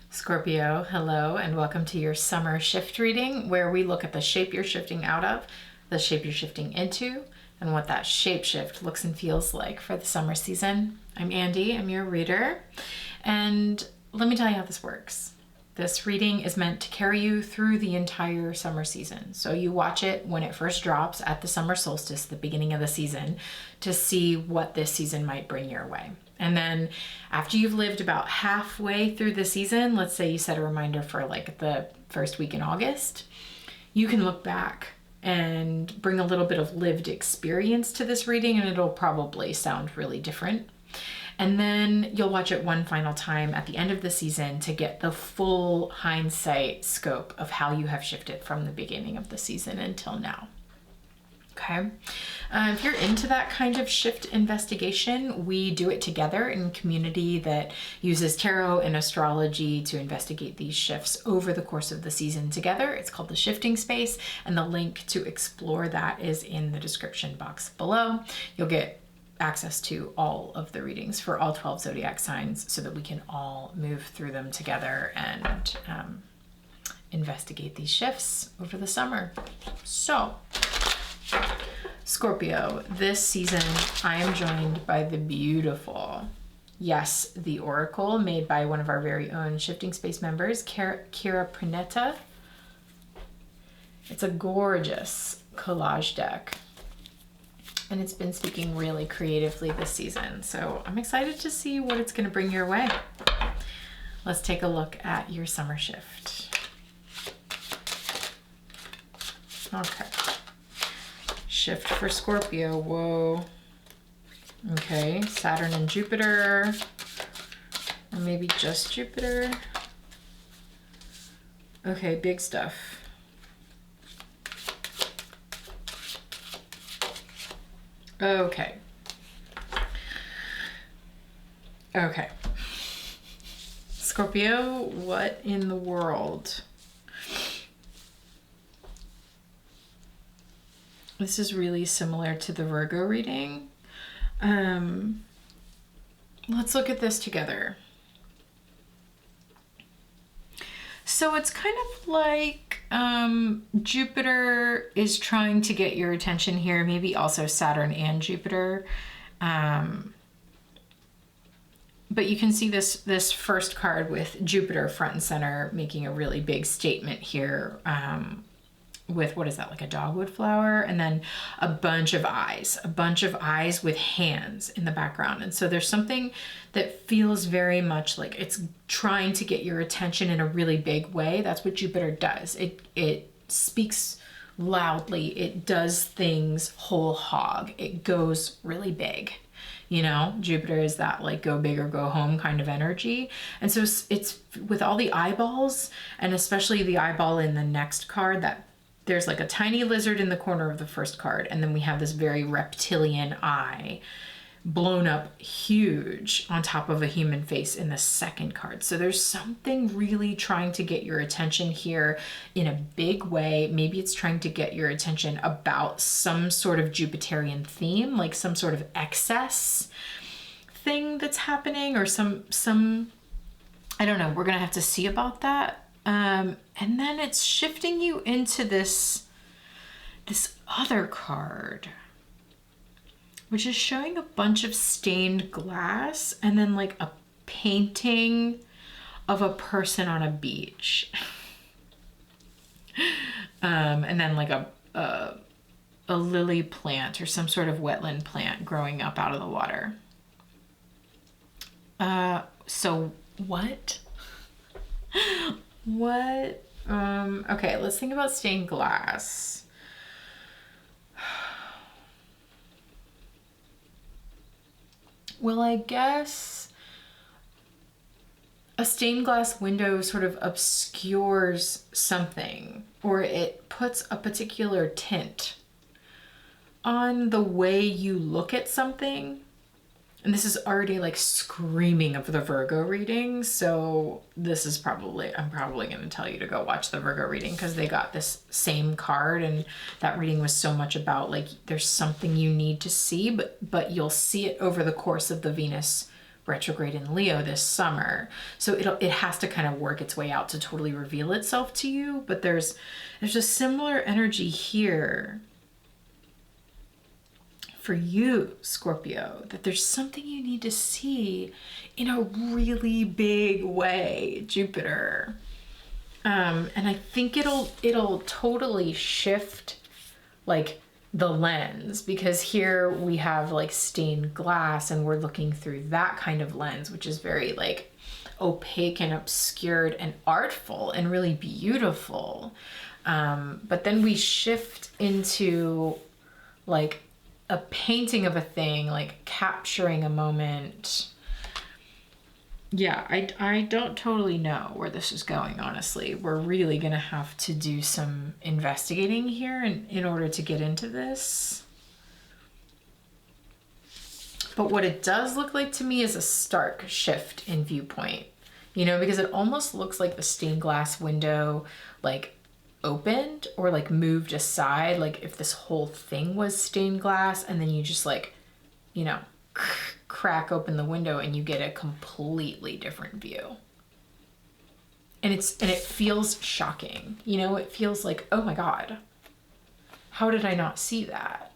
Scorpio, hello, and welcome to your summer shift reading, where we look at the shape you're shifting out of, the shape you're shifting into, and what that shape shift looks and feels like for the summer season. I'm Andy, I'm your reader, and let me tell you how this works. This reading is meant to carry you through the entire summer season. So you watch it when it first drops at the summer solstice, the beginning of the season, to see what this season might bring your way. And then after you've lived about halfway through the season, let's say you set a reminder for like the first week in August, you can look back and bring a little bit of lived experience to this reading, and it'll probably sound really different. And then you'll watch it one final time at the end of the season to get the full hindsight scope of how you have shifted from the beginning of the season until now. Okay. If you're into that kind of shift investigation, we do it together in a community that uses tarot and astrology to investigate these shifts over the course of the season together. It's called the Shifting Space, and the link to explore that is in the description box below. You'll get access to all of the readings for all 12 zodiac signs so that we can all move through them together and investigate these shifts over the summer. So, Scorpio, this season I am joined by the beautiful, yes, the Oracle, made by one of our very own Shifting Space members, Kira Pranetta. It's a gorgeous collage deck, and it's been speaking really creatively this season. So I'm excited to see what it's going to bring your way. Let's take a look at your summer shift. Okay. Shift for Scorpio, whoa. Okay, Saturn and Jupiter, or maybe just Jupiter. Okay, big stuff. Okay. Okay. Scorpio, what in the world? This is really similar to the Virgo reading. Let's look at this together. So it's kind of like Jupiter is trying to get your attention here, maybe also Saturn and Jupiter. But you can see this first card with Jupiter front and center making a really big statement here. With, what is that, like a dogwood flower, and then a bunch of eyes with hands in the background. And so there's something that feels very much like it's trying to get your attention in a really big way. That's what Jupiter does. It speaks loudly. It does things whole hog. It goes really big. You know, Jupiter is that like go big or go home kind of energy. And so it's with all the eyeballs, and especially the eyeball in the next card, that there's like a tiny lizard in the corner of the first card, and then we have this very reptilian eye blown up huge on top of a human face in the second card. So there's something really trying to get your attention here in a big way. Maybe it's trying to get your attention about some sort of Jupiterian theme, like some sort of excess thing that's happening, or some I don't know, we're gonna have to see about that. And then it's shifting you into this other card, which is showing a bunch of stained glass and then like a painting of a person on a beach. And then like a lily plant or some sort of wetland plant growing up out of the water. So what? What? Okay, let's think about stained glass. Well, I guess a stained glass window sort of obscures something, or it puts a particular tint on the way you look at something. And this is already like screaming of the Virgo reading. So this is I'm probably going to tell you to go watch the Virgo reading, because they got this same card, and that reading was so much about like, there's something you need to see, but you'll see it over the course of the Venus retrograde in Leo this summer. So it has to kind of work its way out to totally reveal itself to you. But there's a similar energy here for you, Scorpio, that there's something you need to see in a really big way, Jupiter. And I think it'll totally shift like the lens, because here we have like stained glass and we're looking through that kind of lens, which is very like opaque and obscured and artful and really beautiful. But then we shift into like a painting of a thing, like capturing a moment. Yeah, I don't totally know where this is going, honestly. We're really gonna have to do some investigating here in order to get into this. But what it does look like to me is a stark shift in viewpoint, you know, because it almost looks like the stained glass window like opened or like moved aside, like if this whole thing was stained glass and then you just like, you know, crack open the window and you get a completely different view. And it feels shocking, you know, it feels like, oh my God, how did I not see that?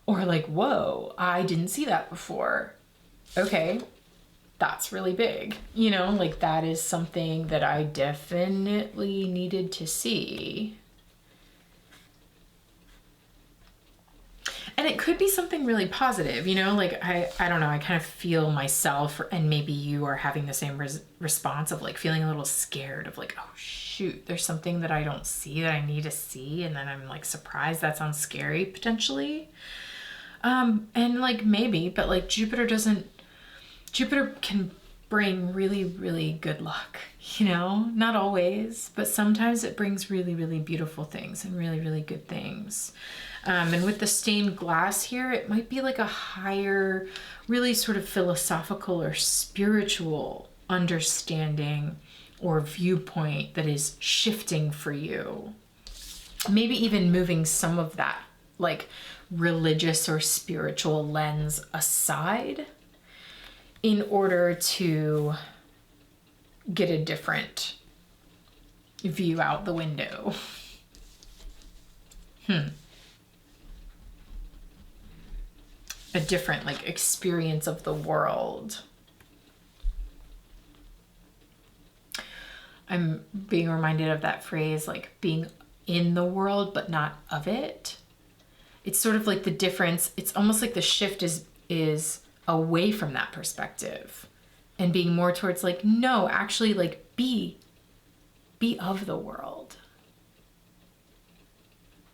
Or like, whoa, I didn't see that before. Okay, that's really big. You know, like that is something that I definitely needed to see. And it could be something really positive, you know, like I don't know, I kind of feel myself, and maybe you are having the same response of like feeling a little scared of like, oh shoot, there's something that I don't see that I need to see. And then I'm like surprised. That sounds scary potentially. And like maybe, but like Jupiter can bring really, really good luck, you know, not always, but sometimes it brings really, really beautiful things and really, really good things. And with the stained glass here, it might be like a higher, really sort of philosophical or spiritual understanding or viewpoint that is shifting for you. Maybe even moving some of that like religious or spiritual lens aside in order to get a different view out the window. A different like experience of the world. I'm being reminded of that phrase, like being in the world, but not of it. It's sort of like the difference. It's almost like the shift is away from that perspective and being more towards like, no, actually like be of the world.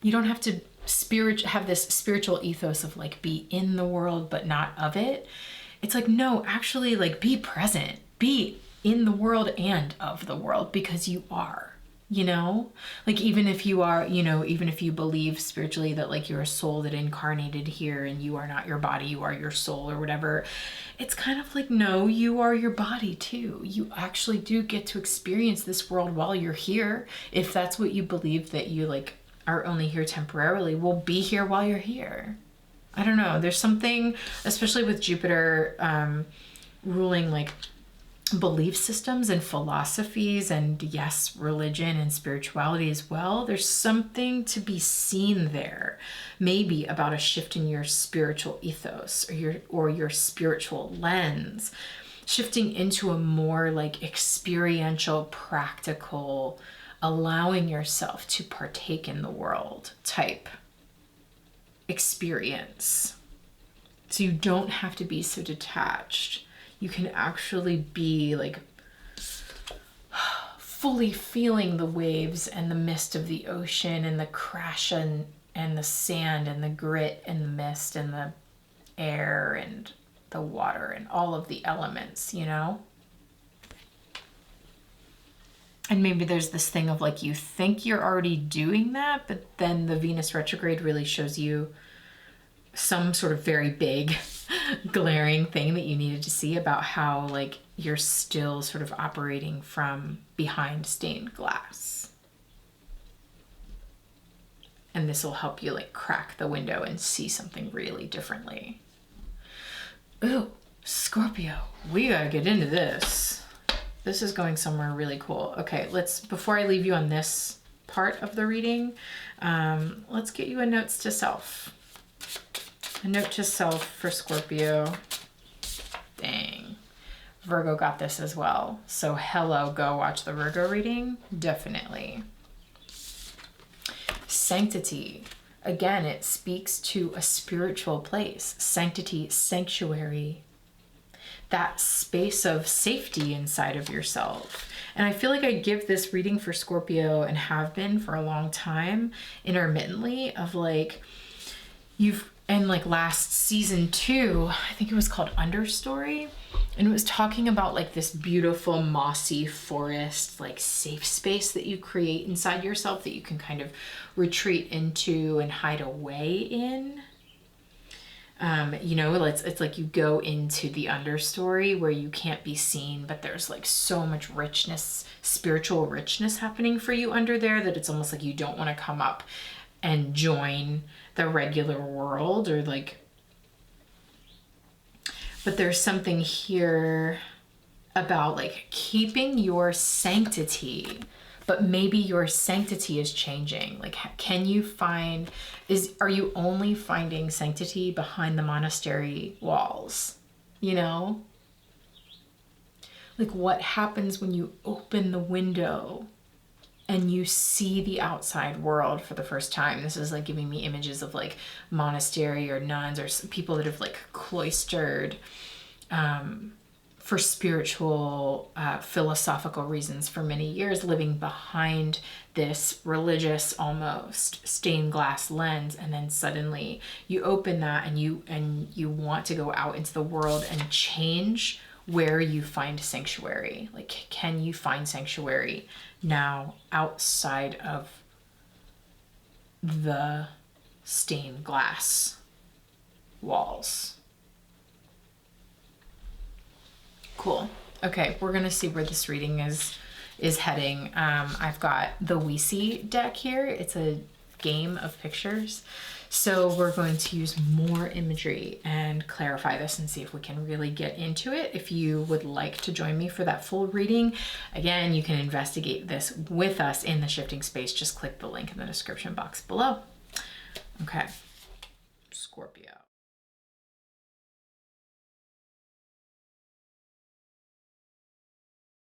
You don't have to have this spiritual ethos of like be in the world but not of it. It's like, no, actually like be present, be in the world and of the world, because you are, you know, like even if you are, you know, even if you believe spiritually that like you're a soul that incarnated here and you are not your body, you are your soul or whatever, it's kind of like, no, you are your body too. You actually do get to experience this world while you're here. If that's what you believe, that you like are only here temporarily, will be here while you're here. I don't know. There's something, especially with Jupiter ruling like belief systems and philosophies, and yes, religion and spirituality as well. There's something to be seen there, maybe about a shift in your spiritual ethos or your spiritual lens, shifting into a more like experiential, practical, allowing yourself to partake in the world type experience. So you don't have to be so detached. You can actually be like fully feeling the waves and the mist of the ocean and the crash and the sand and the grit and the mist and the air and the water and all of the elements, you know? And maybe there's this thing of like, you think you're already doing that, but then the Venus retrograde really shows you some sort of very big glaring thing that you needed to see about how like you're still sort of operating from behind stained glass. And this will help you like crack the window and see something really differently. Ooh, Scorpio. We gotta get into this. This is going somewhere really cool. Okay, before I leave you on this part of the reading, let's get you a notes to self. A note to self for Scorpio. Dang. Virgo got this as well. So hello, go watch the Virgo reading. Definitely. Sanctity. Again, it speaks to a spiritual place. Sanctity, sanctuary. That space of safety inside of yourself. And I feel like I give this reading for Scorpio, and have been for a long time, intermittently, of like, and like last season 2, I think it was called Understory, and it was talking about like this beautiful mossy forest, like safe space that you create inside yourself that you can kind of retreat into and hide away in. It's like you go into the understory where you can't be seen, but there's like so much richness, spiritual richness happening for you under there, that it's almost like you don't want to come up and join the regular world, or like, but there's something here about like keeping your sanctity, but maybe your sanctity is changing. Like, are you only finding sanctity behind the monastery walls? You know? Like, what happens when you open the window and you see the outside world for the first time? This is like giving me images of like monastery or nuns or people that have like cloistered, for spiritual, philosophical reasons for many years, living behind this religious, almost stained glass lens, and then suddenly you open that and you want to go out into the world and change where you find sanctuary. Like, can you find sanctuary now outside of the stained glass walls? Cool. Okay, we're gonna see where this reading is heading. I've got the Weesey deck here. It's a game of pictures. So we're going to use more imagery and clarify this and see if we can really get into it. If you would like to join me for that full reading, again, you can investigate this with us in the shifting space. Just click the link in the description box below. Okay, Scorpio.